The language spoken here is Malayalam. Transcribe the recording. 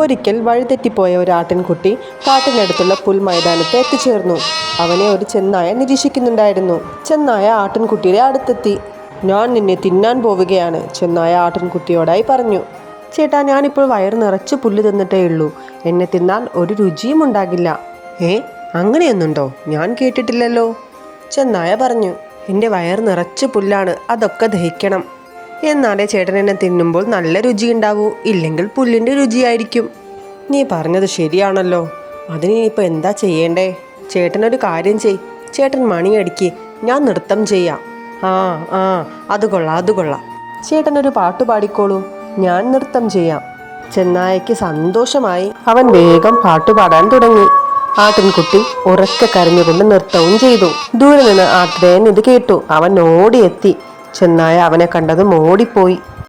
ഒരിക്കൽ വഴിതെറ്റിപ്പോയ ഒരു ആട്ടിൻകുട്ടി കാട്ടിനടുത്തുള്ള പുൽമൈതാനത്ത് എത്തിച്ചേർന്നു. അവനെ ഒരു ചെന്നായ നിരീക്ഷിക്കുന്നുണ്ടായിരുന്നു. ചെന്നായ ആട്ടിൻകുട്ടിയുടെ അടുത്തെത്തി. ഞാൻ നിന്നെ തിന്നാൻ പോവുകയാണ്, ചെന്നായ ആട്ടിൻകുട്ടിയോടായി പറഞ്ഞു. ചേട്ടാ, ഞാനിപ്പോൾ വയറ് നിറച്ച് പുല്ല് തിന്നിട്ടേ ഉള്ളൂ. എന്നെ തിന്നാൽ ഒരു രുചിയും ഉണ്ടാകില്ല. അങ്ങനെയൊന്നുണ്ടോ? ഞാൻ കേട്ടിട്ടില്ലല്ലോ. ചെന്നായ പറഞ്ഞു. എൻ്റെ വയറ് നിറച്ച് പുല്ലാണ്, അതൊക്കെ ദഹിക്കണം. എന്നാലേ ചേട്ടൻ എന്നെ തിന്നുമ്പോൾ നല്ല രുചിയുണ്ടാവൂ, ഇല്ലെങ്കിൽ പുല്ലിൻ്റെ രുചിയായിരിക്കും. നീ പറഞ്ഞത് ശരിയാണല്ലോ. അതിന് ഇനിയിപ്പോൾ എന്താ ചെയ്യേണ്ടേ? ചേട്ടനൊരു കാര്യം ചേട്ടൻ മണിയടിക്ക്, ഞാൻ നൃത്തം ചെയ്യാം. ആ അത് കൊള്ളാം. ചേട്ടനൊരു പാട്ട് പാടിക്കോളൂ, ഞാൻ നൃത്തം ചെയ്യാം. ചെന്നായയ്ക്ക് സന്തോഷമായി. അവൻ വേഗം പാട്ടുപാടാൻ തുടങ്ങി. ആട്ടിൻകുട്ടി ഉറക്കെ കരഞ്ഞുകൊണ്ട് നൃത്തവും ചെയ്തു. ദൂരെ നിന്ന് ആട്ടിടയൻ ഇത് കേട്ടു. അവൻ ഓടിയെത്തി. ചെന്നായ അവനെ കണ്ടതും ഓടിപ്പോയി.